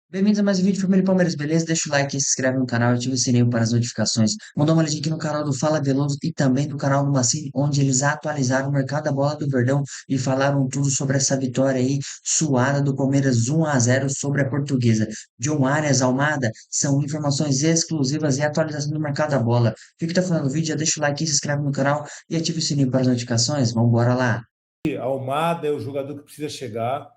Bem-vindos a mais um vídeo, família Palmeiras, beleza? Deixa o like, se inscreve no canal e ativa o sininho para as notificações. Mandar uma olhadinha aqui no canal do Fala Veloso e também do canal do Massini, onde eles atualizaram o mercado da bola do Verdão e falaram tudo sobre essa vitória aí, suada do Palmeiras 1-0 sobre a Portuguesa. John Arias, Almada, são informações exclusivas e atualização do mercado da bola. Fica até o final do vídeo, já deixa o like, se inscreve no canal e ativa o sininho para as notificações. Vambora lá! Almada é o jogador que precisa chegar.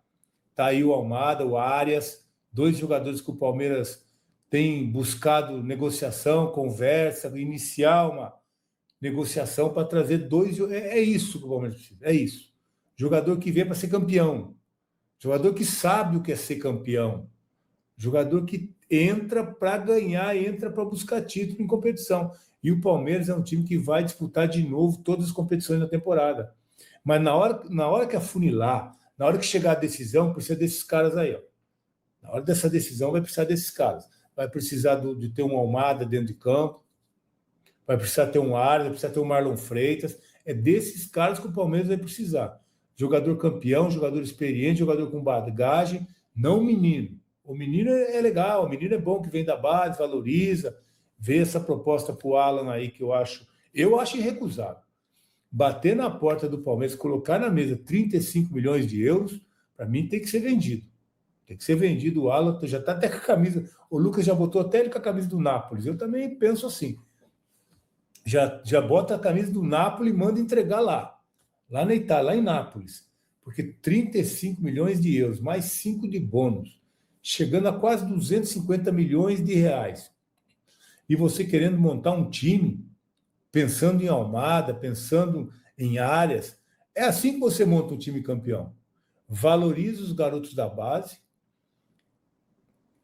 Tá aí o Almada, o Arias, dois jogadores que o Palmeiras tem buscado negociação, conversa, iniciar uma negociação para trazer dois. É isso que o Palmeiras precisa, é isso. Jogador que vem para ser campeão, jogador que sabe o que é ser campeão, jogador que entra para ganhar, entra para buscar título em competição. E o Palmeiras é um time que vai disputar de novo todas as competições da temporada. Mas na hora que afunilar, na hora que chegar a decisão, precisa desses caras aí. Ó. Na hora dessa decisão, vai precisar desses caras. Vai precisar de ter um Almada dentro de campo, vai precisar ter um Arias, vai precisar ter um Marlon Freitas. É desses caras que o Palmeiras vai precisar. Jogador campeão, jogador experiente, jogador com bagagem, não o menino. O menino é legal, o menino é bom, que vem da base, valoriza, vê essa proposta para o Alan aí, que eu acho irrecusável. Bater na porta do Palmeiras, colocar na mesa 35 milhões de euros, para mim tem que ser vendido. Tem que ser vendido. O Alan já está até com a camisa. O Lucas já botou até ele com a camisa do Nápoles. Eu também penso assim. Já bota a camisa do Nápoles e manda entregar lá na Itália, lá em Nápoles. Porque 35 milhões de euros, mais 5 de bônus, chegando a quase 250 milhões de reais. E você querendo montar um time, pensando em Almada, pensando em Arias, é assim que você monta um time campeão. Valoriza os garotos da base,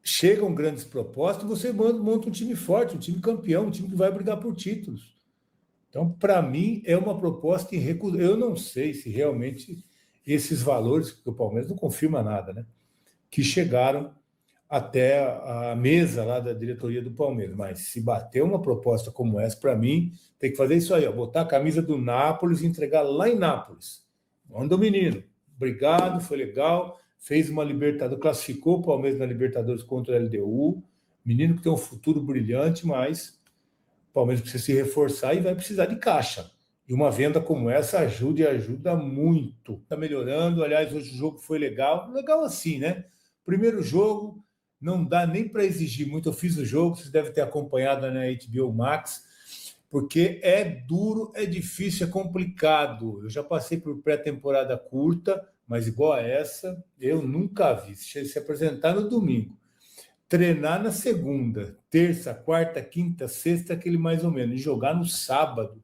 chegam grandes propostas, você monta um time forte, um time campeão, um time que vai brigar por títulos. Então, para mim, é uma proposta irrecusável. Eu não sei se realmente esses valores, porque o Palmeiras não confirma nada, né? Que chegaram até a mesa lá da diretoria do Palmeiras. Mas se bater uma proposta como essa, para mim, tem que fazer isso aí, ó, botar a camisa do Nápoles e entregar lá em Nápoles. Manda o menino. Obrigado, foi legal. Fez uma Libertadores, classificou o Palmeiras na Libertadores contra o LDU. Menino que tem um futuro brilhante, mas o Palmeiras precisa se reforçar e vai precisar de caixa. E uma venda como essa ajuda e ajuda muito. Está melhorando. Aliás, hoje o jogo foi legal. Legal assim, né? Primeiro jogo, não dá nem para exigir muito. Eu fiz o jogo, vocês devem ter acompanhado na HBO Max, porque é duro, é difícil, é complicado. Eu já passei por pré-temporada curta, mas igual a essa, eu nunca vi. Se apresentar no domingo, treinar na segunda, terça, quarta, quinta, sexta, aquele mais ou menos, e jogar no sábado,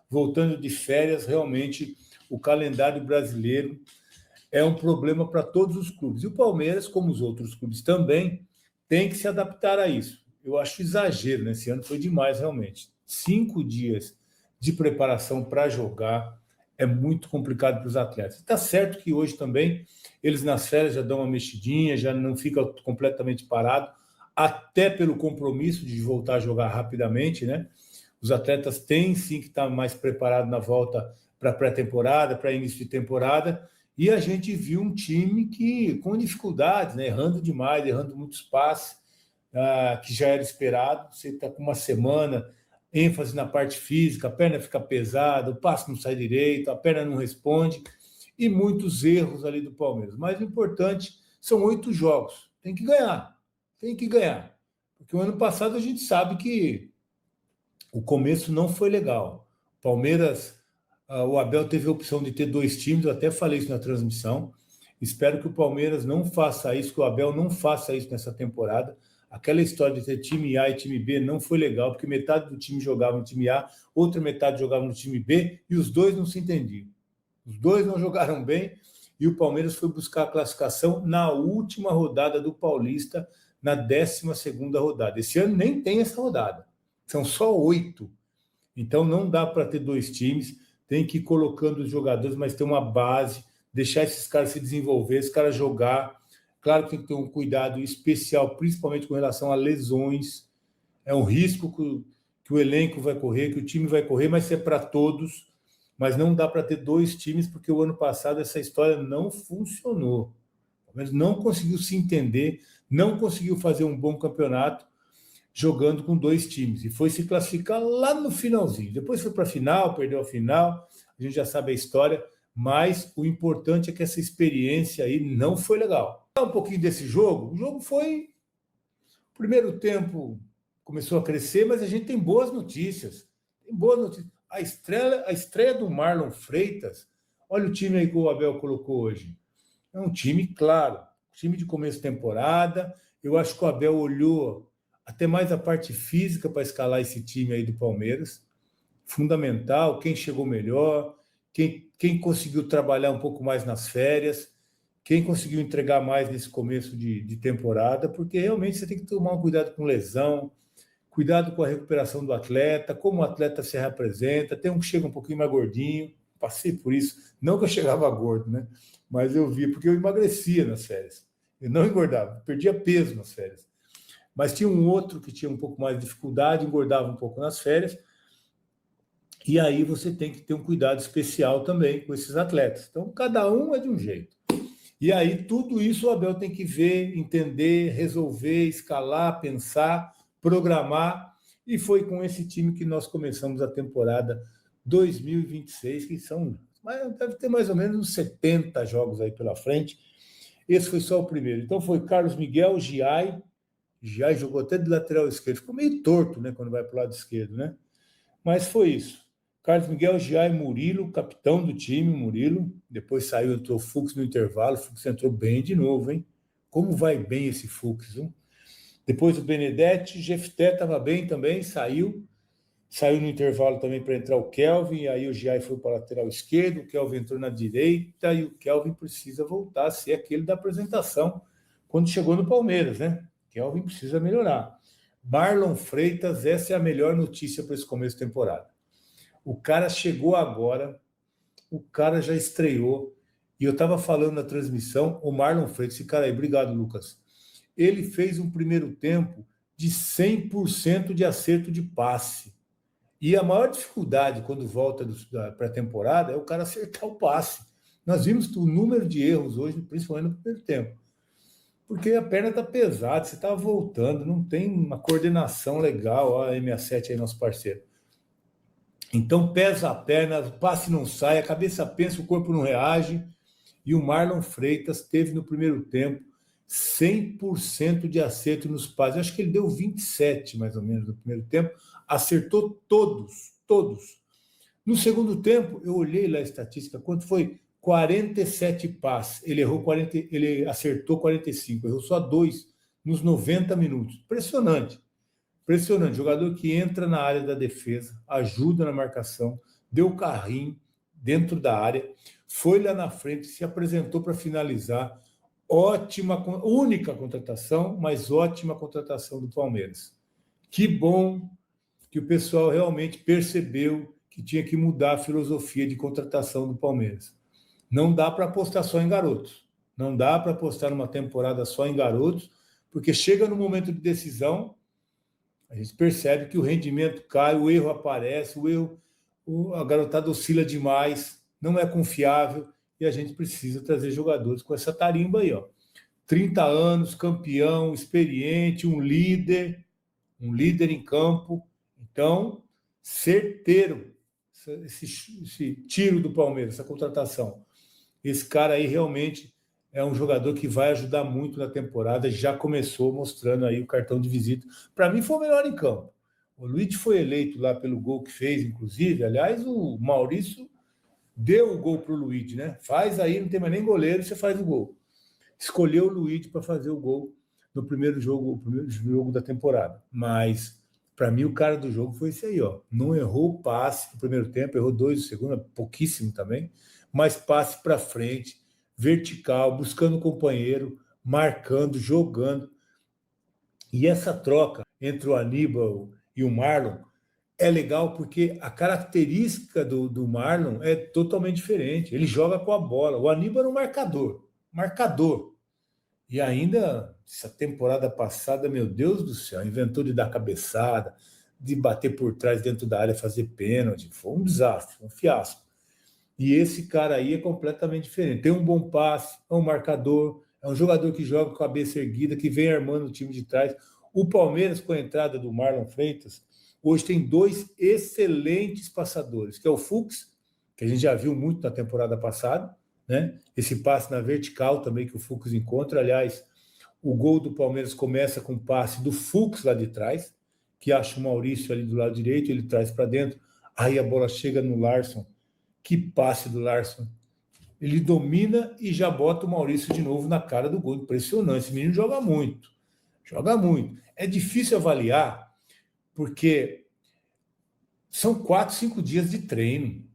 voltando de férias, realmente o calendário brasileiro é um problema para todos os clubes. E o Palmeiras, como os outros clubes também, tem que se adaptar a isso. Eu acho exagero, né? Esse ano foi demais, realmente. 5 dias de preparação para jogar é muito complicado para os atletas. Está certo que hoje também eles nas férias já dão uma mexidinha, já não fica completamente parado, até pelo compromisso de voltar a jogar rapidamente, né? Os atletas têm sim que estar mais preparados na volta para pré-temporada, para início de temporada, e a gente viu um time que com dificuldades, né? Errando demais, errando muitos passes, que já era esperado. Você está com uma semana, ênfase na parte física, a perna fica pesada, o passe não sai direito, a perna não responde, e muitos erros ali do Palmeiras. Mas o importante são 8 jogos. Tem que ganhar, tem que ganhar. Porque o ano passado a gente sabe que o começo não foi legal. Palmeiras, o Abel teve a opção de ter 2 times, eu até falei isso na transmissão. Espero que o Palmeiras não faça isso, que o Abel não faça isso nessa temporada. Aquela história de ter time A e time B não foi legal, porque metade do time jogava no time A, outra metade jogava no time B, e os dois não se entendiam. Os dois não jogaram bem, e o Palmeiras foi buscar a classificação na última rodada do Paulista, na 12ª rodada. Esse ano nem tem essa rodada. São só 8. Então não dá para ter 2 times, tem que ir colocando os jogadores, mas ter uma base, deixar esses caras se desenvolver, esses caras jogar. Claro que tem que ter um cuidado especial, principalmente com relação a lesões. É um risco que o elenco vai correr, que o time vai correr, mas é para todos. Mas não dá para ter 2 times, porque o ano passado essa história não funcionou. Mas não conseguiu se entender, não conseguiu fazer um bom campeonato jogando com 2 times, e foi se classificar lá no finalzinho. Depois foi para a final, perdeu a final, a gente já sabe a história, mas o importante é que essa experiência aí não foi legal. Um pouquinho desse jogo, o jogo foi... Primeiro tempo começou a crescer, mas a gente tem boas notícias. Tem boas notícias. A estreia do Marlon Freitas, olha o time aí que o Abel colocou hoje. É um time, claro, time de começo de temporada. Eu acho que o Abel olhou até mais a parte física para escalar esse time aí do Palmeiras. Fundamental, quem chegou melhor, quem conseguiu trabalhar um pouco mais nas férias, quem conseguiu entregar mais nesse começo de temporada, porque realmente você tem que tomar um cuidado com lesão, cuidado com a recuperação do atleta, como o atleta se representa. Tem um que chega um pouquinho mais gordinho, passei por isso, não que eu chegava gordo, né? Mas eu vi, porque eu emagrecia nas férias, eu não engordava, perdia peso nas férias. Mas tinha um outro que tinha um pouco mais de dificuldade, engordava um pouco nas férias, e aí você tem que ter um cuidado especial também com esses atletas. Então, cada um é de um jeito. E aí, tudo isso o Abel tem que ver, entender, resolver, escalar, pensar, programar, e foi com esse time que nós começamos a temporada 2026, que são, deve ter mais ou menos uns 70 jogos aí pela frente. Esse foi só o primeiro. Então foi Carlos Miguel, Giai jogou até de lateral esquerdo, ficou meio torto, né, quando vai para o lado esquerdo, né? Mas foi isso. Carlos Miguel, Giai, Murilo, capitão do time, Murilo. Depois saiu, entrou o Fux no intervalo. O Fux entrou bem de novo, hein? Como vai bem esse Fux, hein? Depois o Benedetti, Jefté estava bem também, saiu. Saiu no intervalo também para entrar o Kelvin, aí o Giai foi para a lateral esquerdo, o Kelvin entrou na direita, e o Kelvin precisa voltar a ser aquele da apresentação quando chegou no Palmeiras, né? Kelvin precisa melhorar. Marlon Freitas, essa é a melhor notícia para esse começo de temporada. O cara chegou agora, o cara já estreou, e eu estava falando na transmissão, o Marlon Freitas, esse cara aí, obrigado, Lucas, ele fez um primeiro tempo de 100% de acerto de passe. E a maior dificuldade quando volta para a temporada é o cara acertar o passe. Nós vimos o número de erros hoje, principalmente no primeiro tempo. Porque a perna está pesada, você está voltando, não tem uma coordenação legal. Ó, a M7 aí, nosso parceiro. Então pesa a perna, o passe não sai, a cabeça pensa, o corpo não reage. E o Marlon Freitas teve no primeiro tempo 100% de acerto nos passes. Acho que ele deu 27, mais ou menos, no primeiro tempo. Acertou todos. No segundo tempo, eu olhei lá a estatística, quanto foi? 47 passes. Ele acertou 45, errou só 2 nos 90 minutos. Impressionante. Jogador que entra na área da defesa, ajuda na marcação, deu carrinho dentro da área, foi lá na frente, se apresentou para finalizar. Única contratação, mas ótima contratação do Palmeiras. Que bom que o pessoal realmente percebeu que tinha que mudar a filosofia de contratação do Palmeiras. Não dá para apostar só em garotos. Não dá para apostar numa temporada só em garotos, porque chega no momento de decisão, a gente percebe que o rendimento cai, o erro aparece, a garotada oscila demais, não é confiável, e a gente precisa trazer jogadores com essa tarimba aí, ó. 30 anos, campeão, experiente, um líder em campo. Então, certeiro esse tiro do Palmeiras, essa contratação. Esse cara aí realmente é um jogador que vai ajudar muito na temporada, já começou mostrando aí o cartão de visita. Para mim foi o melhor em campo. O Luiz foi eleito lá pelo gol que fez, inclusive. Aliás, o Maurício deu o gol para o Luiz, né? Faz aí, não tem mais nem goleiro, você faz o gol. Escolheu o Luiz para fazer o gol no primeiro jogo da temporada. Mas, para mim, o cara do jogo foi esse aí, ó. Não errou o passe no primeiro tempo, errou 2 no segundo, pouquíssimo também, mas passe para frente, vertical, buscando o companheiro, marcando, jogando. E essa troca entre o Aníbal e o Marlon é legal porque a característica do Marlon é totalmente diferente. Ele joga com a bola. O Aníbal era um marcador. E ainda, essa temporada passada, meu Deus do céu, inventou de dar cabeçada, de bater por trás dentro da área, fazer pênalti. Foi um desastre, um fiasco. E esse cara aí é completamente diferente. Tem um bom passe, é um marcador, É um jogador que joga com a cabeça erguida, que vem armando o time de trás. O Palmeiras, com a entrada do Marlon Freitas, hoje tem dois excelentes passadores, que é o Fux, que a gente já viu muito na temporada passada, né? Esse passe na vertical também que o Fux encontra. Aliás, o gol do Palmeiras começa com um passe do Fux lá de trás, que acha o Maurício ali do lado direito, ele traz para dentro, aí a bola chega no Larson. Que passe do Larson! Ele domina e já bota o Maurício de novo na cara do gol. Impressionante. Esse menino joga muito. Joga muito. É difícil avaliar, porque são 4, 5 dias de treino.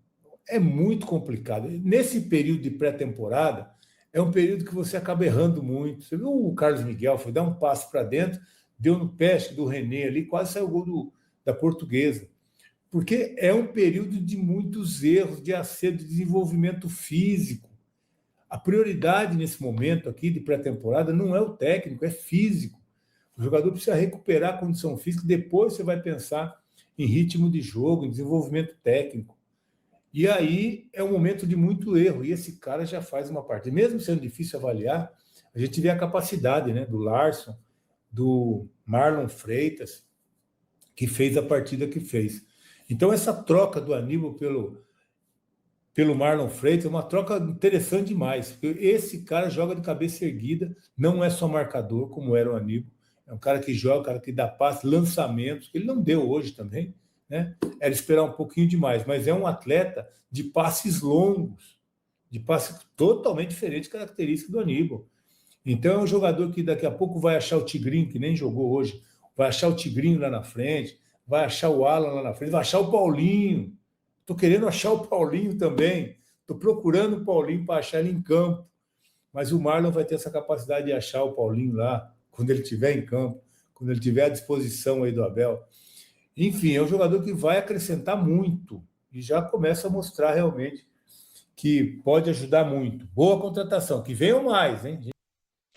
É muito complicado. Nesse período de pré-temporada, é um período que você acaba errando muito. Você viu o Carlos Miguel, foi dar um passe para dentro, deu no pé do René ali, quase saiu o gol da Portuguesa. Porque é um período de muitos erros, de acerto, de desenvolvimento físico. A prioridade nesse momento aqui de pré-temporada não é o técnico, é físico. O jogador precisa recuperar a condição física, depois você vai pensar em ritmo de jogo, em desenvolvimento técnico. E aí é um momento de muito erro, e esse cara já faz uma parte. Mesmo sendo difícil avaliar, a gente vê a capacidade, né, do Larson, do Marlon Freitas, que fez a partida que fez. Então, essa troca do Aníbal pelo Marlon Freitas é uma troca interessante demais, porque esse cara joga de cabeça erguida, não é só marcador, como era o Aníbal, é um cara que joga, um cara que dá passe, lançamentos, que ele não deu hoje também, né? Era esperar um pouquinho demais, mas é um atleta de passes longos, de passe totalmente diferente da característica do Aníbal. Então é um jogador que daqui a pouco vai achar o Tigrinho, que nem jogou hoje, vai achar o Tigrinho lá na frente, vai achar o Alan lá na frente, vai achar o Paulinho. Estou querendo achar o Paulinho também. Estou procurando o Paulinho para achar ele em campo. Mas o Marlon vai ter essa capacidade de achar o Paulinho lá, quando ele estiver em campo, quando ele estiver à disposição aí do Abel. Enfim, é um jogador que vai acrescentar muito e já começa a mostrar realmente que pode ajudar muito. Boa contratação, que venham mais, hein?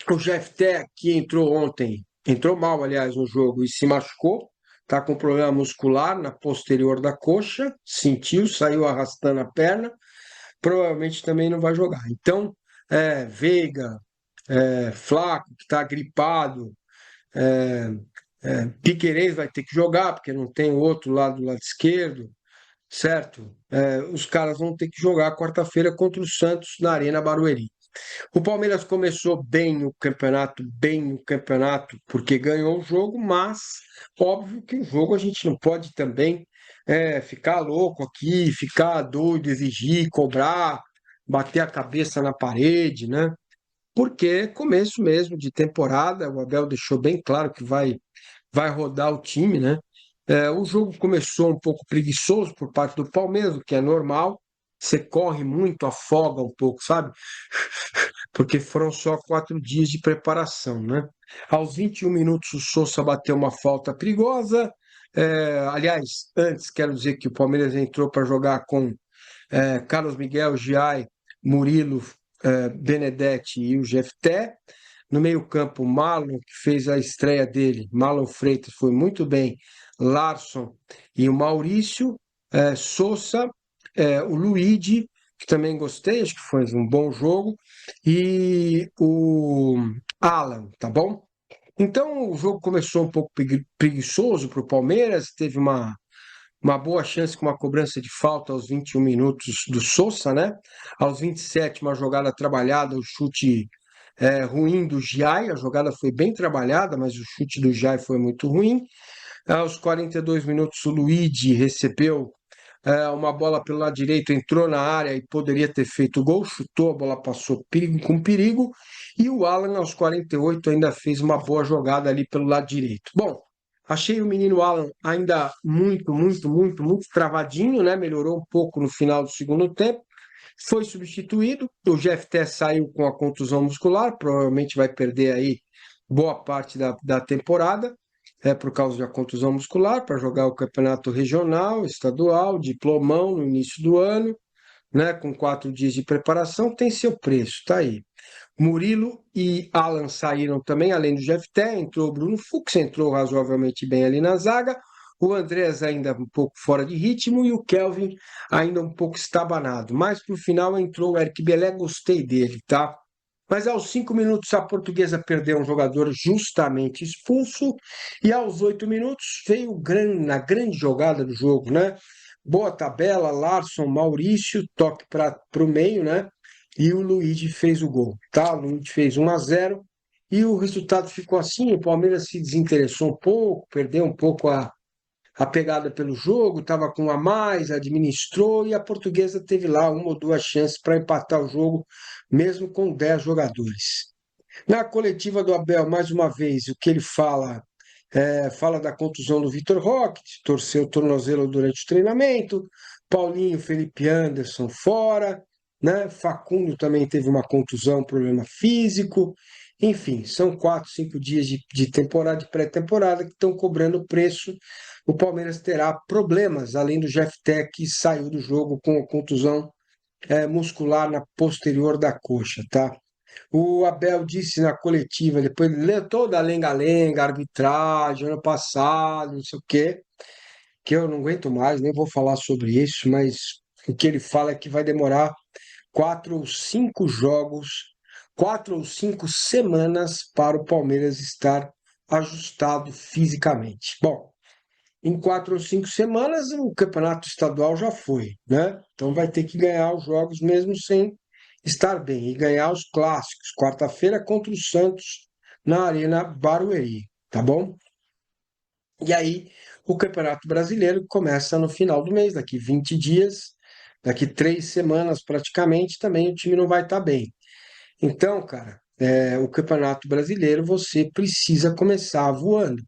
O Jefté, que entrou ontem, entrou mal, aliás, no jogo e se machucou, está com problema muscular na posterior da coxa, sentiu, saiu arrastando a perna, provavelmente também não vai jogar. Então, Veiga, Flaco, que está gripado, Piquerez vai ter que jogar, porque não tem outro lado do lado esquerdo, certo? Os caras vão ter que jogar quarta-feira contra o Santos na Arena Barueri. O Palmeiras começou bem o campeonato, porque ganhou o jogo, mas óbvio que o jogo a gente não pode também ficar louco aqui, ficar doido, exigir, cobrar, bater a cabeça na parede, né? Porque é começo mesmo de temporada, o Abel deixou bem claro que vai rodar o time, né? O jogo começou um pouco preguiçoso por parte do Palmeiras, o que é normal. Você corre muito, afoga um pouco, sabe? Porque foram só 4 dias de preparação, né? Aos 21 minutos, o Sousa bateu uma falta perigosa. Aliás, antes, quero dizer que o Palmeiras entrou para jogar com Carlos Miguel, Giai, Murilo, Benedetti e o Jefté. No meio-campo, Marlon, que fez a estreia dele, Marlon Freitas, foi muito bem. Larson e o Maurício, Sousa, o Luigi, que também gostei, acho que foi um bom jogo, e o Alan, tá bom? Então o jogo começou um pouco preguiçoso para o Palmeiras, teve uma boa chance com uma cobrança de falta aos 21 minutos do Sousa, né? Aos 27, uma jogada trabalhada, o chute ruim do Giai, a jogada foi bem trabalhada, mas o chute do Giai foi muito ruim. Aos 42 minutos, o Luigi recebeu uma bola pelo lado direito, entrou na área e poderia ter feito o gol, chutou, a bola passou com perigo, e o Alan, aos 48, ainda fez uma boa jogada ali pelo lado direito. Bom, achei o menino Alan ainda muito travadinho, né? Melhorou um pouco no final do segundo tempo, foi substituído, o Jefté saiu com a contusão muscular, provavelmente vai perder aí boa parte da temporada, por causa da contusão muscular, para jogar o campeonato regional, estadual, diplomão no início do ano, né, com 4 dias de preparação, tem seu preço, tá aí. Murilo e Alan saíram também, além do Jefté, entrou o Bruno Fux, entrou razoavelmente bem ali na zaga, o Andrés ainda um pouco fora de ritmo e o Kelvin ainda um pouco estabanado, mas pro final entrou o Eric Belé, gostei dele, tá? Mas aos 5 minutos a Portuguesa perdeu um jogador justamente expulso, e aos 8 minutos veio na grande jogada do jogo, né? Boa tabela, Larson, Maurício, toque para o meio, né? E o Luigi fez o gol, tá? O Luigi fez 1-0 e o resultado ficou assim. O Palmeiras se desinteressou um pouco, perdeu um pouco a pegada pelo jogo, estava com um a mais, administrou, e a Portuguesa teve lá uma ou duas chances para empatar o jogo, mesmo com 10 jogadores. Na coletiva do Abel, mais uma vez, o que ele fala, fala da contusão do Vitor Roque, torceu o tornozelo durante o treinamento, Paulinho, Felipe Anderson fora, né? Facundo também teve uma contusão, problema físico. Enfim, são 4, 5 dias de temporada, de pré-temporada, que estão cobrando preço. O Palmeiras terá problemas, além do Jeff Teck, que saiu do jogo com a contusão muscular na posterior da coxa, tá? O Abel disse na coletiva, depois ele leu toda a lenga-lenga, arbitragem, ano passado, não sei o quê, que eu não aguento mais, nem vou falar sobre isso, mas o que ele fala é que vai demorar 4 ou 5 jogos, 4 ou 5 semanas para o Palmeiras estar ajustado fisicamente. Bom, em 4 ou 5 semanas o campeonato estadual já foi, né? Então vai ter que ganhar os jogos mesmo sem estar bem e ganhar os clássicos. Quarta-feira contra o Santos na Arena Barueri, tá bom? E aí o Campeonato Brasileiro começa no final do mês, daqui 20 dias, daqui 3 semanas praticamente, também o time não vai estar bem. Então, cara, o Campeonato Brasileiro você precisa começar voando.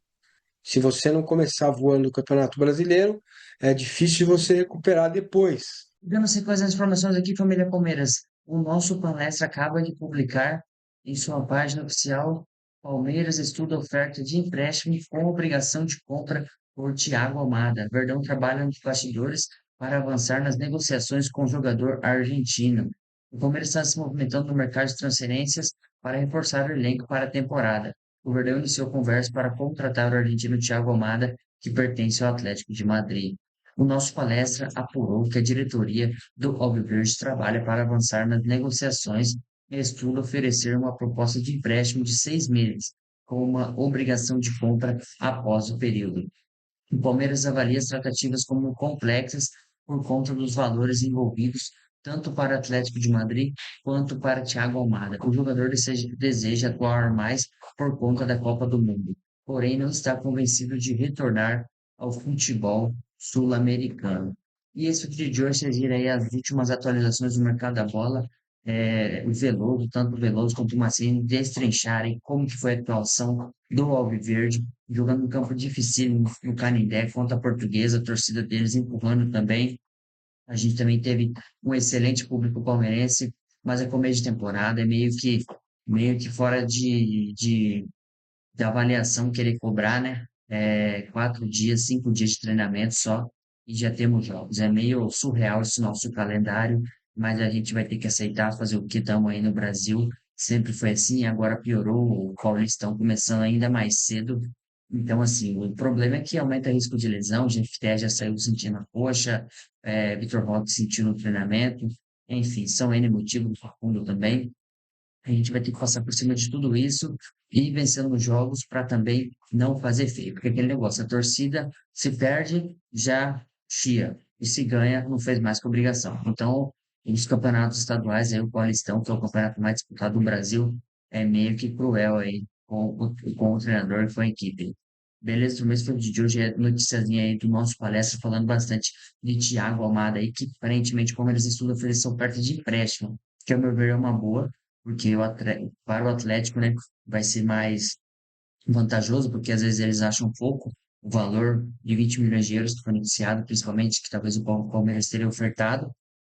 Se você não começar voando o Campeonato Brasileiro, é difícil você recuperar depois. Dando sequência às informações aqui, família Palmeiras. O nosso palestra acaba de publicar em sua página oficial: Palmeiras estuda oferta de empréstimo com obrigação de compra por Thiago Almada. Verdão trabalha nos bastidores para avançar nas negociações com o jogador argentino. O Palmeiras está se movimentando no mercado de transferências para reforçar o elenco para a temporada. O Verdão iniciou conversa para contratar o argentino Thiago Almada, que pertence ao Atlético de Madrid. O nosso palestra apurou que a diretoria do Alviverde trabalha para avançar nas negociações e estuda oferecer uma proposta de empréstimo de 6 meses, com uma obrigação de compra após o período. O Palmeiras avalia as tratativas como complexas por conta dos valores envolvidos, tanto para o Atlético de Madrid quanto para Thiago Almada. O jogador deseja atuar mais por conta da Copa do Mundo, porém não está convencido de retornar ao futebol sul-americano. E esse vídeo de hoje vocês viram aí as últimas atualizações do mercado da bola, o Veloso, tanto o Veloso quanto o Mancini, destrincharem como que foi a atuação do Alviverde, jogando um campo difícil no Canindé contra a Portuguesa, a torcida deles empurrando também. A gente também teve um excelente público palmeirense, mas é começo de temporada, é meio que fora da avaliação querer cobrar, né? 4 dias, 5 dias de treinamento só e já temos jogos. É meio surreal esse nosso calendário, mas a gente vai ter que aceitar fazer o que estamos aí no Brasil. Sempre foi assim, agora piorou. O Paulistão começando ainda mais cedo. Então, assim, o problema é que aumenta o risco de lesão. O GFT já saiu sentindo a coxa, Vitor Roque sentiu no treinamento. Enfim, são N motivos, Facundo também. A gente vai ter que passar por cima de tudo isso e ir vencendo os jogos para também não fazer feio. Porque aquele negócio, a torcida se perde, já chia. E se ganha, não fez mais que obrigação. Então, os campeonatos estaduais, aí, o Paulistão, que é o campeonato mais disputado do Brasil, é meio que cruel aí com o treinador e com a equipe. Beleza, o mês foi de hoje é noticiazinha aí do nosso palestra falando bastante de Thiago Almada aí, que aparentemente, como eles estudam, ofereceu perto de empréstimo, que ao meu ver é uma boa, porque para o Atlético, né, vai ser mais vantajoso, porque às vezes eles acham pouco o valor de 20 milhões de euros que foi noticiado, principalmente, que talvez o Palmeiras teria ofertado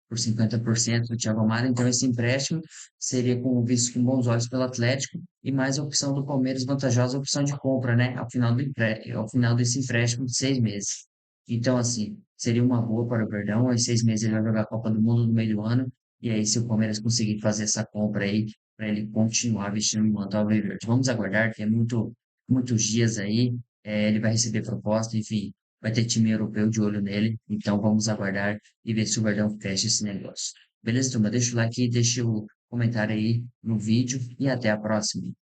por 50% do Thiago Almada, então esse empréstimo seria visto com bons olhos pelo Atlético e mais a opção do Palmeiras vantajosa, a opção de compra, né, ao final desse empréstimo de 6 meses. Então, assim, seria uma boa para o Verdão, em 6 meses ele vai jogar a Copa do Mundo no meio do ano, e aí se o Palmeiras conseguir fazer essa compra aí, para ele continuar vestindo o manto alviverde. Vamos aguardar, tem muitos dias aí, ele vai receber proposta, enfim, vai ter time europeu de olho nele, então vamos aguardar e ver se o Verdão fecha esse negócio. Beleza, turma? Deixa o like aí, deixa o comentário aí no vídeo e até a próxima.